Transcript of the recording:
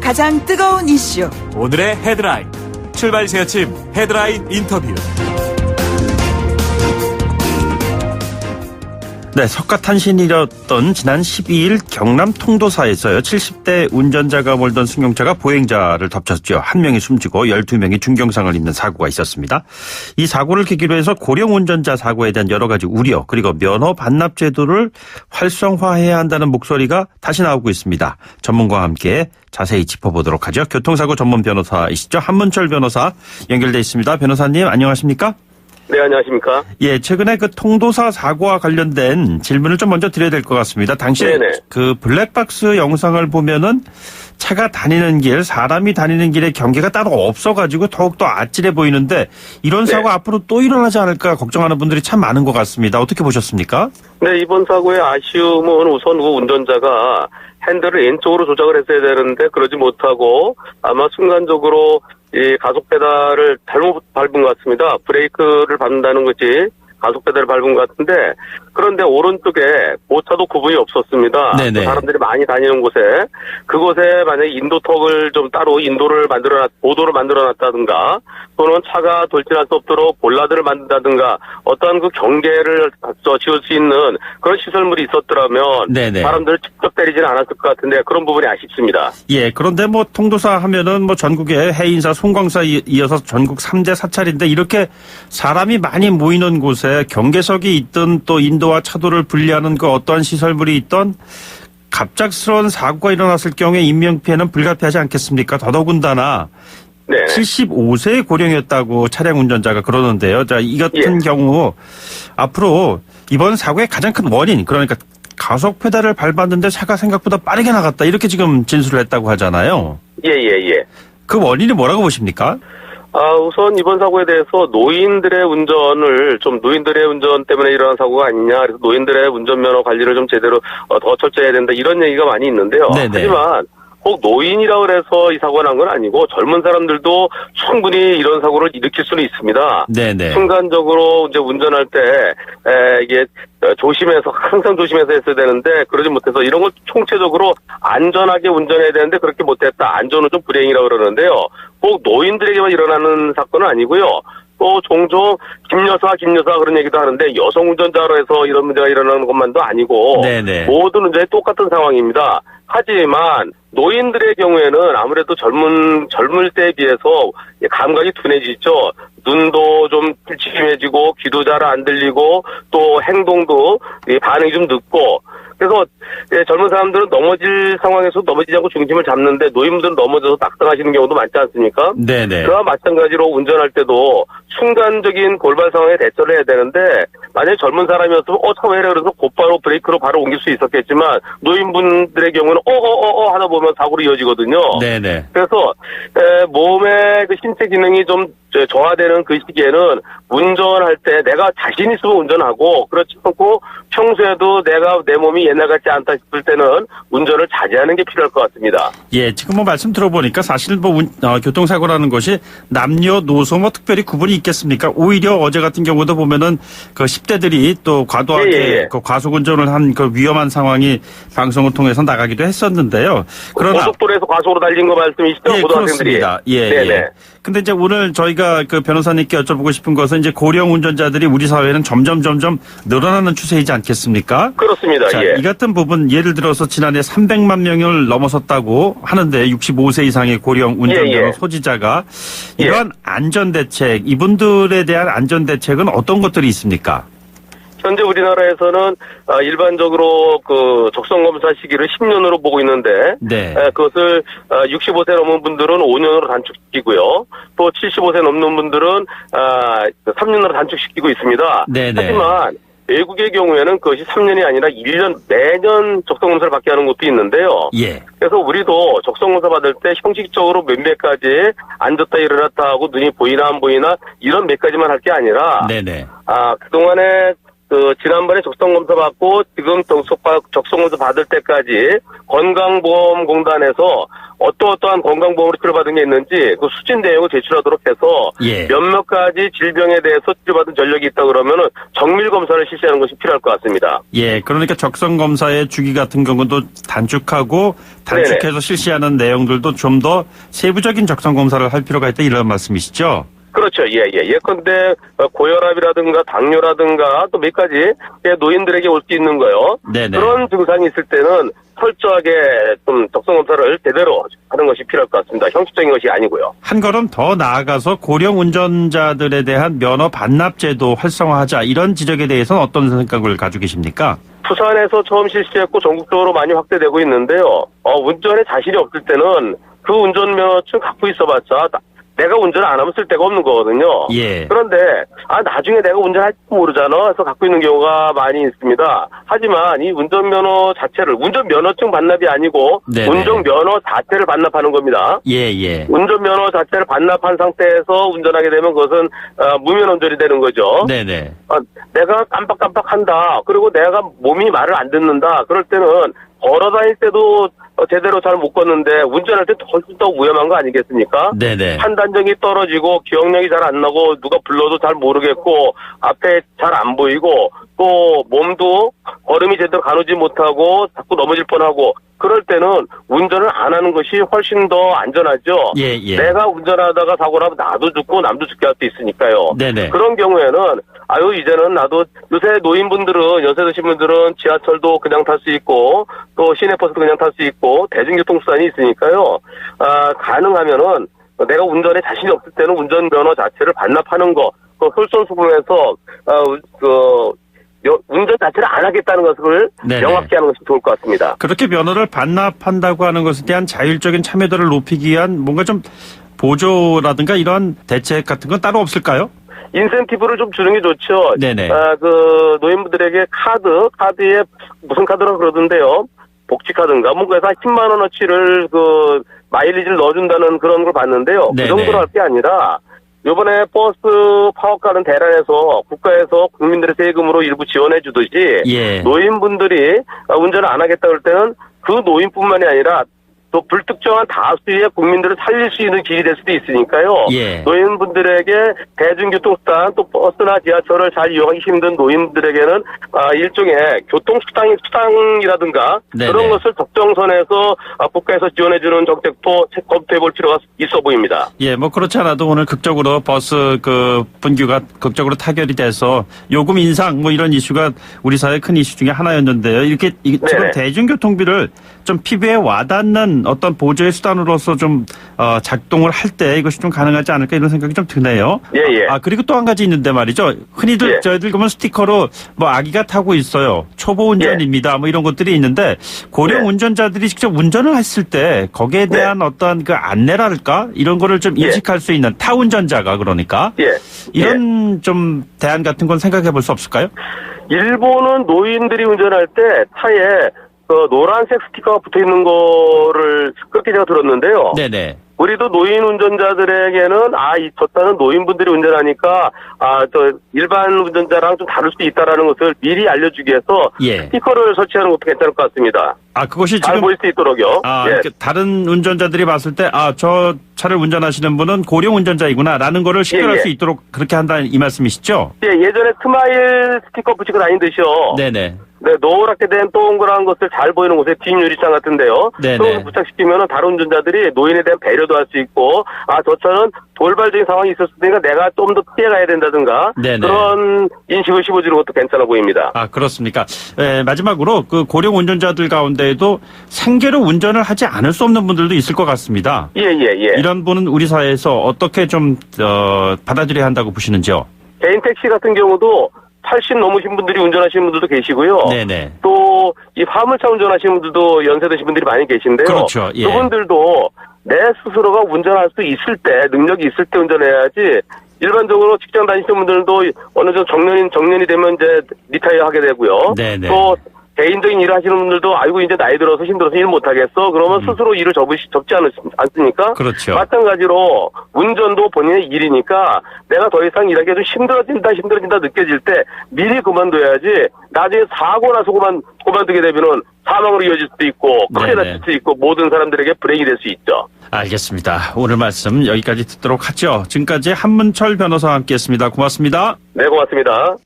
가장 뜨거운 이슈. 오늘의 헤드라인. 출발 새 아침 헤드라인 인터뷰. 네, 석가탄신일이었던 지난 12일 경남 통도사에서요. 70대 운전자가 몰던 승용차가 보행자를 덮쳤죠. 한 명이 숨지고 12명이 중경상을 입는 사고가 있었습니다. 이 사고를 계기로 해서 고령 운전자 사고에 대한 여러 가지 우려 그리고 면허 반납 제도를 활성화해야 한다는 목소리가 다시 나오고 있습니다. 전문가와 함께 자세히 짚어보도록 하죠. 교통사고 전문 변호사이시죠. 한문철 변호사 연결돼 있습니다. 변호사님 안녕하십니까? 네, 안녕하십니까? 예, 최근에 그 통도사 사고와 관련된 질문을 좀 먼저 드려야 될 것 같습니다. 당시에 네네. 그 블랙박스 영상을 보면은 차가 다니는 길, 사람이 다니는 길에 경계가 따로 없어가지고 더욱더 아찔해 보이는데 이런 사고 앞으로 또 일어나지 않을까 걱정하는 분들이 참 많은 것 같습니다. 어떻게 보셨습니까? 네, 이번 사고의 아쉬움은 우선 그 운전자가 핸들을 왼쪽으로 조작을 했어야 되는데 그러지 못하고 아마 순간적으로 이 가속 페달을 잘못 밟은 것 같습니다. 브레이크를 밟는다는 것이 가속 페달을 밟은 것 같은데 그런데 오른쪽에 보차도 구분이 없었습니다. 네네. 사람들이 많이 다니는 곳에 그곳에 만약에 인도턱을 좀 따로 보도를 만들어놨다든가 또는 차가 돌진할 수 없도록 볼라드를 만든다든가 어떠한 그 경계를 지을 수 있는 그런 시설물이 있었더라면 네네. 사람들을 직접 때리지는 않았을 것 같은데 그런 부분이 아쉽습니다. 예, 그런데 뭐 통도사 하면은 뭐 전국에 해인사, 송광사 이어서 전국 3대 사찰인데 이렇게 사람이 많이 모이는 곳에 경계석이 있든 또 인도와 차도를 분리하는 그 어떠한 시설물이 있던 갑작스러운 사고가 일어났을 경우에 인명피해는 불가피하지 않겠습니까? 더더군다나 네. 75세의 고령이었다고 차량 운전자가 그러는데요. 자, 이 같은 경우 앞으로 이번 사고의 가장 큰 원인 그러니까 가속 페달을 밟았는데 차가 생각보다 빠르게 나갔다 이렇게 지금 진술을 했다고 하잖아요. 예. 그 원인이 뭐라고 보십니까? 우선 이번 사고에 대해서 노인들의 운전 때문에 일어난 사고가 아니냐. 그래서 노인들의 운전면허 관리를 좀 제대로 더 철저히 해야 된다. 이런 얘기가 많이 있는데요. 네네. 하지만 꼭 노인이라고 해서 이 사고가 난 건 아니고 젊은 사람들도 충분히 이런 사고를 일으킬 수는 있습니다. 네네. 순간적으로 이제 운전할 때 이게 항상 조심해서 했어야 되는데 그러지 못해서 이런 걸 총체적으로 안전하게 운전해야 되는데 그렇게 못했다. 안전은 좀 불행이라고 그러는데요. 꼭 노인들에게만 일어나는 사건은 아니고요. 또 종종 김여사 그런 얘기도 하는데 여성 운전자로 해서 이런 문제가 일어나는 것만도 아니고 네네. 모든 운전이 똑같은 상황입니다. 하지만 노인들의 경우에는 아무래도 젊을 때에 비해서 감각이 둔해지죠. 눈도 좀 침침해지고 귀도 잘 안 들리고 또 행동도 반응이 좀 늦고 그래서 젊은 사람들은 넘어질 상황에서 넘어지지 않고 중심을 잡는데 노인분들은 넘어져서 낙상하시는 경우도 많지 않습니까? 네네. 그와 마찬가지로 운전할 때도 순간적인 골발 상황에 대처를 해야 되는데 만약에 젊은 사람이었으면 차 왜 이래 그래서 곧바로 브레이크로 바로 옮길 수 있었겠지만 노인분들의 경우는 하다 보면 사고로 이어지거든요. 네네. 그래서 몸의 그 신체 기능이 좀 저하되는 그 시기에는 운전할 때 내가 자신 있으면 운전하고 그렇지 않고 평소에도 내 몸이 옛날 같지 않다 싶을 때는 운전을 자제하는 게 필요할 것 같습니다. 예, 지금 뭐 말씀 들어보니까 사실 뭐 교통사고라는 것이 남녀노소 뭐 특별히 구분이 있겠습니까? 오히려 어제 같은 경우도 보면은 그 10대들이 또 과도하게 그 과속운전을 한 그 위험한 상황이 방송을 통해서 나가기도 했었는데요. 그러나 고속도로에서 과속으로 달린 거 말씀이시죠? 예, 고등학생들이. 그렇습니다. 예. 근데 이제 오늘 저희가 그 변호사님께 여쭤보고 싶은 것은 이제 고령 운전자들이 우리 사회는 점점 늘어나는 추세이지 않겠습니까? 그렇습니다. 자, 예. 이 같은 부분 예를 들어서 지난해 300만 명을 넘어섰다고 하는데 65세 이상의 고령 운전자 소지자가 이러한 안전대책, 이분들에 대한 안전대책은 어떤 것들이 있습니까? 현재 우리나라에서는 일반적으로 그 적성검사 시기를 10년으로 보고 있는데 그것을 65세 넘은 분들은 5년으로 단축시키고요. 또 75세 넘는 분들은 3년으로 단축시키고 있습니다. 하지만 외국의 경우에는 그것이 3년이 아니라 1년 매년 적성검사를 받게 하는 것도 있는데요. 그래서 우리도 적성검사 받을 때 형식적으로 몇 가지 앉았다 일어났다 하고 눈이 보이나 안 보이나 이런 몇 가지만 할 게 아니라 그동안에 지난번에 적성검사 받고 지금 적성검사 받을 때까지 건강보험공단에서 어떠한 건강보험으로 치료받은 게 있는지 그 수진 내용을 제출하도록 해서 몇몇 가지 질병에 대해서 치료받은 전력이 있다 그러면은 정밀 검사를 실시하는 것이 필요할 것 같습니다. 예, 그러니까 적성 검사의 주기 같은 경우도 단축해서 네네. 실시하는 내용들도 좀 더 세부적인 적성 검사를 할 필요가 있다 이런 말씀이시죠? 그렇죠. 예컨대 고혈압이라든가 당뇨라든가 또 몇 가지 노인들에게 올 수 있는 거요. 네네. 그런 증상이 있을 때는 철저하게 좀 적성 검사를 제대로 하는 것이 필요할 것 같습니다. 형식적인 것이 아니고요. 한 걸음 더 나아가서 고령 운전자들에 대한 면허 반납 제도 활성화하자 이런 지적에 대해서는 어떤 생각을 가지고 계십니까? 부산에서 처음 실시했고 전국적으로 많이 확대되고 있는데요. 운전에 자신이 없을 때는 그 운전면허증 갖고 있어봤자 내가 운전을 안 하면 쓸 데가 없는 거거든요. 그런데 나중에 내가 운전할지 모르잖아 해서 갖고 있는 경우가 많이 있습니다. 하지만 이 운전면허 자체를 운전면허증 반납이 아니고 네네. 운전면허 자체를 반납하는 겁니다. 운전면허 자체를 반납한 상태에서 운전하게 되면 그것은 무면허운전이 되는 거죠. 네네. 내가 깜빡깜빡한다. 그리고 내가 몸이 말을 안 듣는다. 그럴 때는 걸어다닐 때도 제대로 잘 못 걷는데 운전할 때 훨씬 더 위험한 거 아니겠습니까? 네네. 판단력이 떨어지고 기억력이 잘 안 나고 누가 불러도 잘 모르겠고 앞에 잘 안 보이고 또 몸도 걸음이 제대로 가누지 못하고 자꾸 넘어질 뻔하고 그럴 때는 운전을 안 하는 것이 훨씬 더 안전하죠. 내가 운전하다가 사고 나면 나도 죽고 남도 죽게 할 수 있으니까요. 네네. 그런 경우에는 이제는 나도 요새 노인분들은 연세 드신 분들은 지하철도 그냥 탈 수 있고 또 시내버스도 그냥 탈 수 있고 대중교통수단이 있으니까요. 가능하면은 내가 운전에 자신이 없을 때는 운전면허 자체를 반납하는 거, 솔선수범해서 운전 자체를 안 하겠다는 것을 네네. 명확히 하는 것이 좋을 것 같습니다. 그렇게 면허를 반납한다고 하는 것에 대한 자율적인 참여도를 높이기 위한 뭔가 좀 보조라든가 이런 대책 같은 건 따로 없을까요? 인센티브를 좀 주는 게 좋죠. 네네. 노인분들에게 카드에 무슨 카드라고 그러던데요. 복지카드인가 뭔가 해서 10만 원어치를 마일리지를 넣어준다는 그런 걸 봤는데요. 네네. 그 정도로 할 게 아니라 이번에 버스 파워카는 대란에서 국가에서 국민들의 세금으로 일부 지원해 주듯이 노인분들이 운전을 안 하겠다 그럴 때는 그 노인뿐만이 아니라 또 불특정한 다수의 국민들을 살릴 수 있는 길이 될 수도 있으니까요. 노인분들에게 대중교통수단 또 버스나 지하철을 잘 이용하기 힘든 노인분들에게는 일종의 교통수당이라든가 그런 것을 적정선에서 국가에서 지원해주는 정책도 검토해볼 필요가 있어 보입니다. 뭐 그렇지 않아도 오늘 극적으로 버스 분규가 극적으로 타결이 돼서 요금 인상 뭐 이런 이슈가 우리 사회의 큰 이슈 중에 하나였는데요. 이렇게 지금 대중교통비를 좀 피부에 와닿는 어떤 보조의 수단으로서 좀 작동을 할 때 이것이 좀 가능하지 않을까 이런 생각이 좀 드네요. 그리고 또 한 가지 있는데 말이죠. 흔히들 저희들 보면 스티커로 뭐 아기가 타고 있어요. 초보 운전입니다. 뭐 이런 것들이 있는데 고령 운전자들이 직접 운전을 했을 때 거기에 대한 어떤 그 안내랄까 이런 거를 좀 인식할 수 있는 타 운전자가 그러니까 이런 좀 대안 같은 건 생각해 볼 수 없을까요? 일본은 노인들이 운전할 때 차에 노란색 스티커가 붙어 있는 거를 그렇게 제가 들었는데요. 네네. 우리도 노인 운전자들에게는 저 차는 노인분들이 운전하니까 일반 운전자랑 좀 다를 수 있다라는 것을 미리 알려주기 위해서 스티커를 설치하는 것도 괜찮을 것 같습니다. 그것이 잘 지금 보일 수 있도록요. 다른 운전자들이 봤을 때 저 차를 운전하시는 분은 고령 운전자이구나라는 거를 식별할 수 있도록 그렇게 한다는 이 말씀이시죠? 예전에 스마일 스티커 붙이고 다니듯이요. 네네. 노랗게 된 동그란 것을 잘 보이는 곳에 뒷 유리창 같은데요. 그걸 부착시키면 다른 운전자들이 노인에 대한 배려도 할 수 있고 저 차는 돌발적인 상황이 있었으니까 내가 좀 더 피해가야 된다든가 그런 인식을 심어주는 것도 괜찮아 보입니다. 그렇습니까? 마지막으로 그 고령 운전자들 가운데에도 생계로 운전을 하지 않을 수 없는 분들도 있을 것 같습니다. 이런 분은 우리 사회에서 어떻게 좀 받아들여야 한다고 보시는지요? 개인 택시 같은 경우도 80 넘으신 분들이 운전하시는 분들도 계시고요. 또 이 화물차 운전하시는 분들도 연세 드신 분들이 많이 계신데요. 그렇죠. 그분들도 내 스스로가 운전할 수 있을 때, 능력이 있을 때 운전해야지 일반적으로 직장 다니시는 분들도 어느 정도 정년이 되면 이제 리타이어 하게 되고요. 또 개인적인 일을 하시는 분들도 이제 나이 들어서 힘들어서 일 못하겠어. 그러면 스스로 일을 접지 않습니까? 그렇죠. 마찬가지로 운전도 본인의 일이니까 내가 더 이상 일하기가 좀 힘들어진다 느껴질 때 미리 그만둬야지 나중에 사고 나서 그만두게 되면은 사망으로 이어질 수도 있고 크게 네네. 다칠 수도 있고 모든 사람들에게 불행이 될 수 있죠. 알겠습니다. 오늘 말씀 여기까지 듣도록 하죠. 지금까지 한문철 변호사와 함께했습니다. 고맙습니다. 네, 고맙습니다.